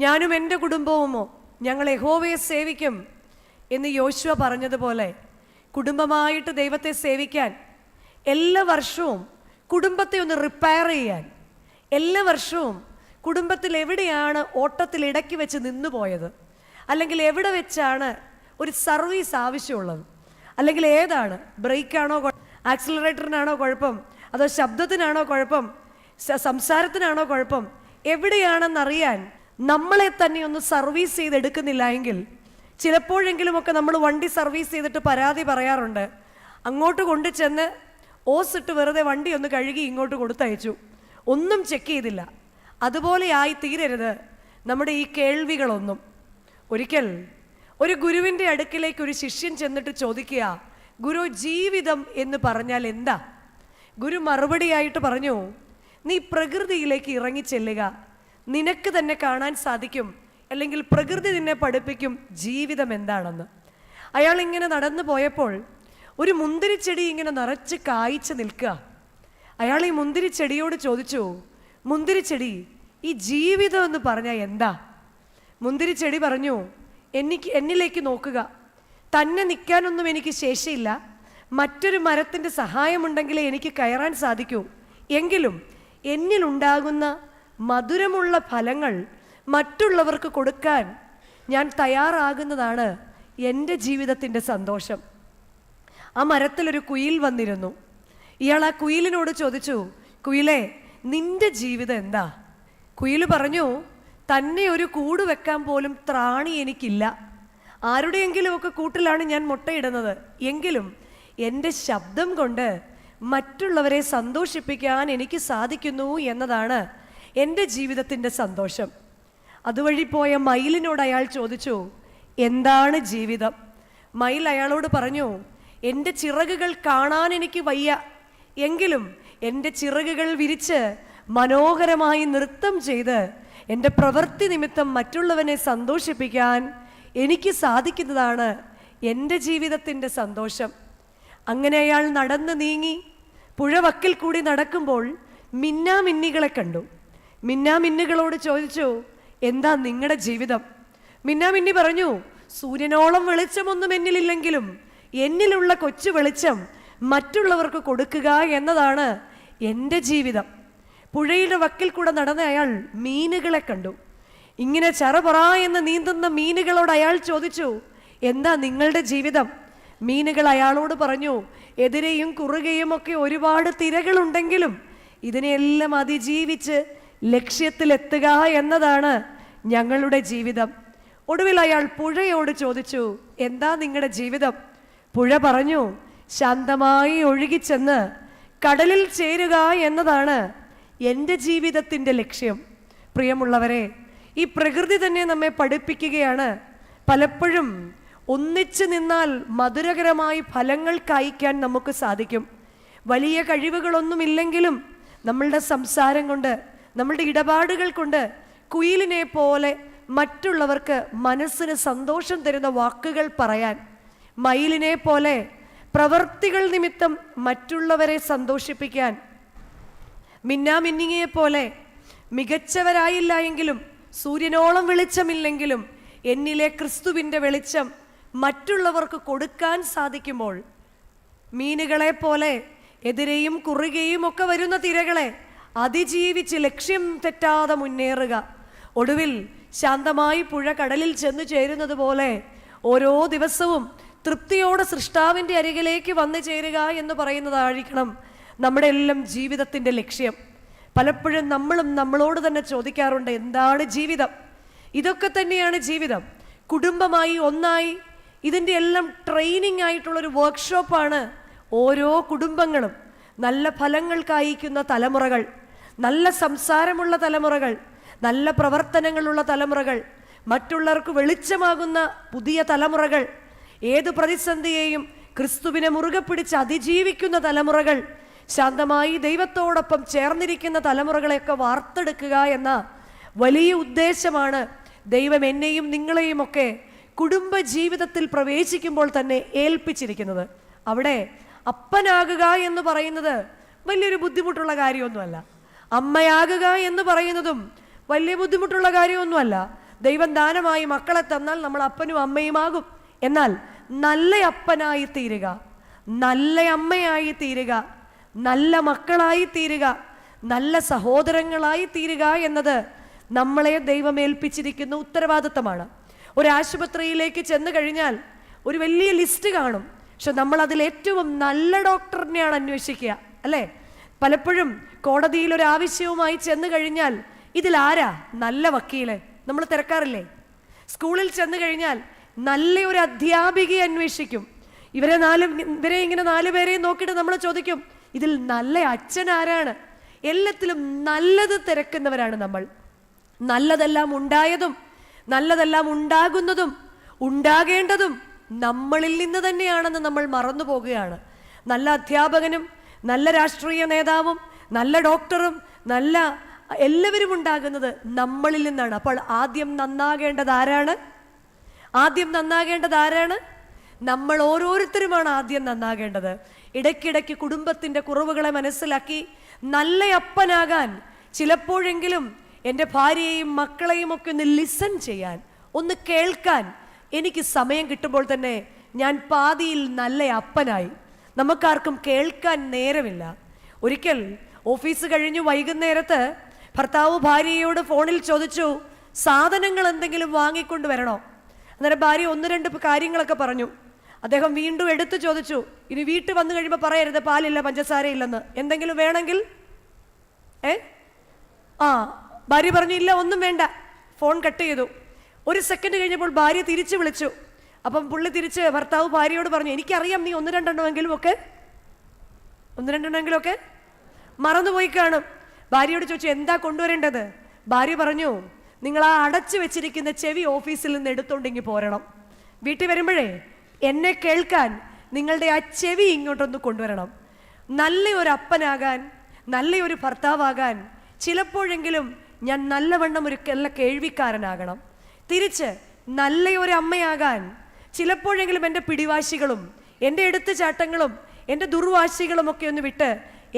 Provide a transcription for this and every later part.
ഞാനും എൻ്റെ കുടുംബവുമോ ഞങ്ങൾ യഹോവയെ സേവിക്കും എന്ന് യോശുവ പറഞ്ഞതുപോലെ കുടുംബമായിട്ട് ദൈവത്തെ സേവിക്കാൻ, എല്ലാ വർഷവും കുടുംബത്തെ ഒന്ന് റിപ്പയർ ചെയ്യാൻ, എല്ലാ വർഷവും കുടുംബത്തിൽ എവിടെയാണ് ഓട്ടത്തിൽ ഇടയ്ക്ക് വെച്ച് നിന്നുപോയത്, അല്ലെങ്കിൽ എവിടെ വെച്ചാണ് ഒരു സർവീസ് ആവശ്യമുള്ളത്, അല്ലെങ്കിൽ ഏതാണ് ബ്രേക്കാണോ ആക്സിലറേറ്ററിനാണോ കുഴപ്പം, അതോ ശബ്ദത്തിനാണോ കുഴപ്പം, സംസാരത്തിനാണോ കുഴപ്പം, എവിടെയാണെന്നറിയാൻ നമ്മളെ തന്നെ ഒന്ന് സർവീസ് ചെയ്തെടുക്കുന്നില്ല എങ്കിൽ ചിലപ്പോഴെങ്കിലുമൊക്കെ നമ്മൾ വണ്ടി സർവീസ് ചെയ്തിട്ട് പരാതി പറയാറുണ്ട്. അങ്ങോട്ട് കൊണ്ടു ചെന്ന് ഓസിട്ട് വെറുതെ വണ്ടി ഒന്ന് കഴുകി ഇങ്ങോട്ട് കൊടുത്തയച്ചു, ഒന്നും ചെക്ക് ചെയ്തില്ല. അതുപോലെ ആയി തീരരുത് നമ്മുടെ ഈ കേൾവികളൊന്നും. ഒരിക്കൽ ഒരു ഗുരുവിൻ്റെ അടുക്കിലേക്ക് ഒരു ശിഷ്യൻ ചെന്നിട്ട് ചോദിക്കുക, ഗുരു, ജീവിതം എന്ന് പറഞ്ഞാൽ എന്താ? ഗുരു മറുപടിയായിട്ട് പറഞ്ഞു, നീ പ്രകൃതിയിലേക്ക് ഇറങ്ങിച്ചെല്ലുക, നിനക്ക് തന്നെ കാണാൻ സാധിക്കും, അല്ലെങ്കിൽ പ്രകൃതി നിന്നെ പഠിപ്പിക്കും ജീവിതം എന്താണെന്ന്. അയാൾ ഇങ്ങനെ നടന്നു പോയപ്പോൾ ഒരു മുന്തിരിച്ചെടി ഇങ്ങനെ നിറച്ച് കായ്ച്ചു നിൽക്കുക. അയാൾ ഈ മുന്തിരിച്ചെടിയോട് ചോദിച്ചു, മുന്തിരിച്ചെടി, ഈ ജീവിതം എന്ന് പറഞ്ഞാൽ എന്താ? മുന്തിരിച്ചെടി പറഞ്ഞു, എന്നിലേക്ക് നോക്കുക, തന്നെ നിൽക്കാനൊന്നും എനിക്ക് ശേഷിയില്ല, മറ്റൊരു മരത്തിൻ്റെ സഹായമുണ്ടെങ്കിലേ എനിക്ക് കയറാൻ സാധിക്കൂ, എങ്കിലും എന്നിലുണ്ടാകുന്ന മധുരമുള്ള ഫലങ്ങൾ മറ്റുള്ളവർക്ക് കൊടുക്കാൻ ഞാൻ തയ്യാറാകുന്നതാണ് എൻ്റെ ജീവിതത്തിൻ്റെ സന്തോഷം. ആ മരത്തിലൊരു കുയിൽ വന്നിരുന്നു. ഇയാൾ ആ കുയിലിനോട് ചോദിച്ചു, കുയിലേ, നിന്റെ ജീവിതം എന്താ? കുയിൽ പറഞ്ഞു, തന്നെ ഒരു കൂട് വെക്കാൻ പോലും ത്രാണി എനിക്കില്ല, ആരുടെയെങ്കിലുമൊക്കെ കൂട്ടിലാണ് ഞാൻ മുട്ടയിടുന്നത്, എങ്കിലും എൻ്റെ ശബ്ദം കൊണ്ട് മറ്റുള്ളവരെ സന്തോഷിപ്പിക്കാൻ എനിക്ക് സാധിക്കുന്നു എന്നതാണ് എൻ്റെ ജീവിതത്തിൻ്റെ സന്തോഷം. അതുവഴി പോയ മയിലിനോട് അയാൾ ചോദിച്ചു, എന്താണ് ജീവിതം? മയിൽ അയാളോട് പറഞ്ഞു, എൻ്റെ ചിറകുകൾ കാണാൻ എനിക്ക് വയ്യ, എങ്കിലും എൻ്റെ ചിറകുകൾ വിരിച്ച് മനോഹരമായി നൃത്തം ചെയ്ത് എൻ്റെ പ്രവൃത്തി നിമിത്തം മറ്റുള്ളവനെ സന്തോഷിപ്പിക്കാൻ എനിക്ക് സാധിക്കുന്നതാണ് എൻ്റെ ജീവിതത്തിൻ്റെ സന്തോഷം. അങ്ങനെ അയാൾ നടന്ന് നീങ്ങി പുഴവക്കിൽ കൂടി നടക്കുമ്പോൾ മിന്നാമിന്നികളെ കണ്ടു. മിന്നാമിന്നുകളോട് ചോദിച്ചു, എന്താ നിങ്ങളുടെ ജീവിതം? മിന്നാമിന്നി പറഞ്ഞു, സൂര്യനോളം വെളിച്ചമൊന്നും എന്നിലില്ലെങ്കിലും എന്നിലുള്ള കൊച്ചു വെളിച്ചം മറ്റുള്ളവർക്ക് കൊടുക്കുക എന്നതാണ് എൻ്റെ ജീവിതം. പുഴയുടെ വക്കിൽ കൂടെ നടന്ന അയാൾ മീനുകളെ കണ്ടു. ഇങ്ങനെ ചറപറ എന്ന് നീന്തുന്ന മീനുകളോട് അയാൾ ചോദിച്ചു, എന്താ നിങ്ങളുടെ ജീവിതം? മീനുകൾ അയാളോട് പറഞ്ഞു, എതിരെയും കുറുകയും ഒക്കെ ഒരുപാട് തിരകളുണ്ടെങ്കിലും ഇതിനെല്ലാം അതിജീവിച്ച് ലക്ഷ്യത്തിലെത്തുക എന്നതാണ് ഞങ്ങളുടെ ജീവിതം. ഒടുവിൽ അയാൾ പുഴയോട് ചോദിച്ചു, എന്താ നിങ്ങളുടെ ജീവിതം? പുഴ പറഞ്ഞു, ശാന്തമായി ഒഴുകിച്ചെന്ന് കടലിൽ ചേരുക എന്നതാണ് എൻ്റെ ജീവിതത്തിൻ്റെ ലക്ഷ്യം. പ്രിയമുള്ളവരെ, ഈ പ്രകൃതി തന്നെ നമ്മെ പഠിപ്പിക്കുകയാണ്, പലപ്പോഴും ഒന്നിച്ചു നിന്നാൽ മധുരകരമായി ഫലങ്ങൾ കായ്ക്കാൻ നമുക്ക് സാധിക്കും. വലിയ കഴിവുകളൊന്നുമില്ലെങ്കിലും നമ്മളുടെ സംസാരം കൊണ്ട്, നമ്മളുടെ ഇടപാടുകൾ കൊണ്ട് കുയിലിനെ പോലെ മറ്റുള്ളവർക്ക് മനസ്സിന് സന്തോഷം തരുന്ന വാക്കുകൾ പറയാൻ, മയിലിനെ പോലെ പ്രവർത്തികൾ നിമിത്തം മറ്റുള്ളവരെ സന്തോഷിപ്പിക്കാൻ, മിന്നാമിന്നിയെ പോലെ മികച്ചവരായില്ല എങ്കിലും സൂര്യനോളം വെളിച്ചമില്ലെങ്കിലും എന്നിലെ ക്രിസ്തുവിൻ്റെ വെളിച്ചം മറ്റുള്ളവർക്ക് കൊടുക്കാൻ സാധിക്കുമ്പോൾ, മീനുകളെ പോലെ എതിരെയും കുറുകയും ഒക്കെ വരുന്ന തിരകളെ അതിജീവിച്ച് ലക്ഷ്യം തെറ്റാതെ മുന്നേറുക, ഒടുവിൽ ശാന്തമായി പുഴ കടലിൽ ചെന്നു ചേരുന്നത് പോലെ ഓരോ ദിവസവും തൃപ്തിയോടെ സൃഷ്ടാവിൻ്റെ അരികിലേക്ക് വന്നു ചേരുക എന്ന് പറയുന്നതായിരിക്കണം നമ്മുടെ എല്ലാം ജീവിതത്തിൻ്റെ ലക്ഷ്യം. പലപ്പോഴും നമ്മളും നമ്മളോട് തന്നെ ചോദിക്കാറുണ്ട്, എന്താണ് ജീവിതം? ഇതൊക്കെ തന്നെയാണ് ജീവിതം. കുടുംബമായി ഒന്നായി ഇതിൻ്റെ എല്ലാം ട്രെയിനിങ് ആയിട്ടുള്ളൊരു വർക്ക്ഷോപ്പാണ് ഓരോ കുടുംബങ്ങളും. നല്ല ഫലങ്ങൾ കായ്ക്കുന്ന തലമുറകൾ, നല്ല സംസാരമുള്ള തലമുറകൾ, നല്ല പ്രവർത്തനങ്ങളുള്ള തലമുറകൾ, മറ്റുള്ളവർക്ക് വെളിച്ചമാകുന്ന പുതിയ തലമുറകൾ, ഏത് പ്രതിസന്ധിയെയും ക്രിസ്തുവിനെ മുറുകെ പിടിച്ച് അതിജീവിക്കുന്ന തലമുറകൾ, ശാന്തമായി ദൈവത്തോടൊപ്പം ചേർന്നിരിക്കുന്ന തലമുറകളെയൊക്കെ വാർത്തെടുക്കുക എന്ന വലിയ ഉദ്ദേശമാണ് ദൈവം എന്നെയും നിങ്ങളെയും ഒക്കെ കുടുംബ ജീവിതത്തിൽ പ്രവേശിക്കുമ്പോൾ തന്നെ ഏൽപ്പിച്ചിരിക്കുന്നത്. അവിടെ അപ്പനാകുക എന്ന് പറയുന്നത് വലിയൊരു ബുദ്ധിമുട്ടുള്ള കാര്യമൊന്നുമല്ല, അമ്മയാകുക എന്ന് പറയുന്നതും വലിയ ബുദ്ധിമുട്ടുള്ള കാര്യമൊന്നുമല്ല. ദൈവം ദാനമായി മക്കളെ തന്നാൽ നമ്മൾ അപ്പനും അമ്മയുമാകും. എന്നാൽ നല്ല അപ്പനായി തീരുക, നല്ല അമ്മയായി തീരുക, നല്ല മക്കളായി തീരുക, നല്ല സഹോദരങ്ങളായി തീരുക എന്നത് നമ്മളെ ദൈവം ഏൽപ്പിച്ചിരിക്കുന്ന ഉത്തരവാദിത്തമാണ്. ഒരു ആശുപത്രിയിലേക്ക് ചെന്ന് കഴിഞ്ഞാൽ ഒരു വലിയ ലിസ്റ്റ് കാണും. പക്ഷെ നമ്മൾ അതിൽ ഏറ്റവും നല്ല ഡോക്ടറിനെയാണ് അന്വേഷിക്കുക, അല്ലേ? പലപ്പോഴും കോടതിയിൽ ഒരു ആവശ്യവുമായി ചെന്ന് കഴിഞ്ഞാൽ ഇതിലാരാ നല്ല വക്കീല് നമ്മൾ തിരക്കാറില്ലേ? സ്കൂളിൽ ചെന്ന് കഴിഞ്ഞാൽ നല്ല ഒരു അധ്യാപികയെ അന്വേഷിക്കും. ഇവരെ ഇങ്ങനെ 4 പേരെയും നോക്കിയിട്ട് നമ്മൾ ചോദിക്കും, ഇതിൽ നല്ല അച്ഛൻ ആരാണ്? എല്ലാത്തിലും നല്ലത് തിരക്കുന്നവരാണ് നമ്മൾ. നല്ലതെല്ലാം ഉണ്ടായതും നല്ലതെല്ലാം ഉണ്ടാകുന്നതും ഉണ്ടാകേണ്ടതും നമ്മളിൽ നിന്ന് തന്നെയാണെന്ന് നമ്മൾ മറന്നു പോകുകയാണ്. നല്ല അധ്യാപകനും നല്ല രാഷ്ട്രീയ നേതാവും നല്ല ഡോക്ടറും നല്ല എല്ലാവരും ഉണ്ടാകുന്നത് നമ്മളിൽ നിന്നാണ്. അപ്പോൾ ആദ്യം നന്നാകേണ്ടത് ആരാണ്? നമ്മൾ ഓരോരുത്തരുമാണ് ആദ്യം നന്നാകേണ്ടത്. ഇടയ്ക്കിടയ്ക്ക് കുടുംബത്തിൻ്റെ കുറവുകളെ മനസ്സിലാക്കി നല്ല അപ്പനാകാൻ, ചിലപ്പോഴെങ്കിലും എൻ്റെ ഭാര്യയെയും മക്കളെയും ഒക്കെ ഒന്ന് ലിസൺ ചെയ്യാൻ, ഒന്ന് കേൾക്കാൻ എനിക്ക് സമയം കിട്ടുമ്പോൾ തന്നെ ഞാൻ പാതിയിൽ നല്ല അപ്പനായി. നമുക്കാർക്കും കേൾക്കാൻ നേരമില്ല. ഒരിക്കൽ ഓഫീസ് കഴിഞ്ഞു വൈകുന്നേരത്ത് ഭർത്താവ് ഭാര്യയോട് ഫോണിൽ ചോദിച്ചു, സാധനങ്ങൾ എന്തെങ്കിലും വാങ്ങിക്കൊണ്ട് വരണോ? അന്നേരം ഭാര്യ 1-2 കാര്യങ്ങളൊക്കെ പറഞ്ഞു. അദ്ദേഹം വീണ്ടും എടുത്തു ചോദിച്ചു, ഇനി വീട്ടിൽ വന്നു കഴിയുമ്പോൾ പറയരുത് പാലില്ല പഞ്ചസാര ഇല്ലെന്ന്, എന്തെങ്കിലും വേണമെങ്കിൽ. ഭാര്യ പറഞ്ഞു ഇല്ല ഒന്നും വേണ്ട. ഫോൺ കട്ട് ചെയ്തു. 1 സെക്കൻഡ് കഴിഞ്ഞപ്പോൾ ഭാര്യ തിരിച്ചു വിളിച്ചു. അപ്പം പുള്ളി ഭർത്താവ് ഭാര്യയോട് പറഞ്ഞു, എനിക്കറിയാം നീ 1-2 എണ്ണമെങ്കിലും ഒക്കെ മറന്നുപോയി കാണും. ഭാര്യയോട് ചോദിച്ചു എന്താ കൊണ്ടുവരേണ്ടത്? ഭാര്യ പറഞ്ഞു, നിങ്ങൾ ആ അടച്ചു വെച്ചിരിക്കുന്ന ചെവി ഓഫീസിൽ നിന്ന് എടുത്തോണ്ടെങ്കിൽ പോരണം. വീട്ടിൽ വരുമ്പോഴേ എന്നെ കേൾക്കാൻ നിങ്ങളുടെ ആ ചെവി ഇങ്ങോട്ടൊന്ന് കൊണ്ടുവരണം. നല്ലൊരു അപ്പനാകാൻ, നല്ലൊരു ഭർത്താവാകാൻ ചിലപ്പോഴെങ്കിലും ഞാൻ നല്ലവണ്ണം ഒരു നല്ല കേൾവിക്കാരനാകണം. തിരിച്ച് നല്ലൊരു അമ്മയാകാൻ ചിലപ്പോഴെങ്കിലും എൻ്റെ പിടിവാശികളും എൻ്റെ എടുത്തുചാട്ടങ്ങളും എൻ്റെ ദുർവാശികളും ഒക്കെ ഒന്ന് വിട്ട്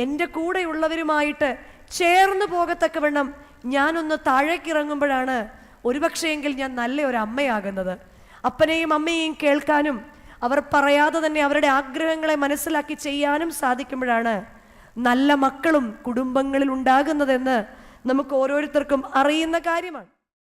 എൻ്റെ കൂടെയുള്ളവരുമായിട്ട് ചേർന്ന് പോകത്തക്കവണ്ണം ഞാനൊന്ന് താഴേക്കിറങ്ങുമ്പോഴാണ് ഒരുപക്ഷെയെങ്കിൽ ഞാൻ നല്ലൊരു അമ്മയാകുന്നത്. അപ്പനെയും അമ്മയെയും കേൾക്കാനും അവർ പറയാതെ തന്നെ അവരുടെ ആഗ്രഹങ്ങളെ മനസ്സിലാക്കി ചെയ്യാനും സാധിക്കുമ്പോഴാണ് നല്ല മക്കളും കുടുംബങ്ങളിൽ ഉണ്ടാകുന്നതെന്ന് നമുക്ക് ഓരോരുത്തർക്കും അറിയുന്ന കാര്യമാണ്.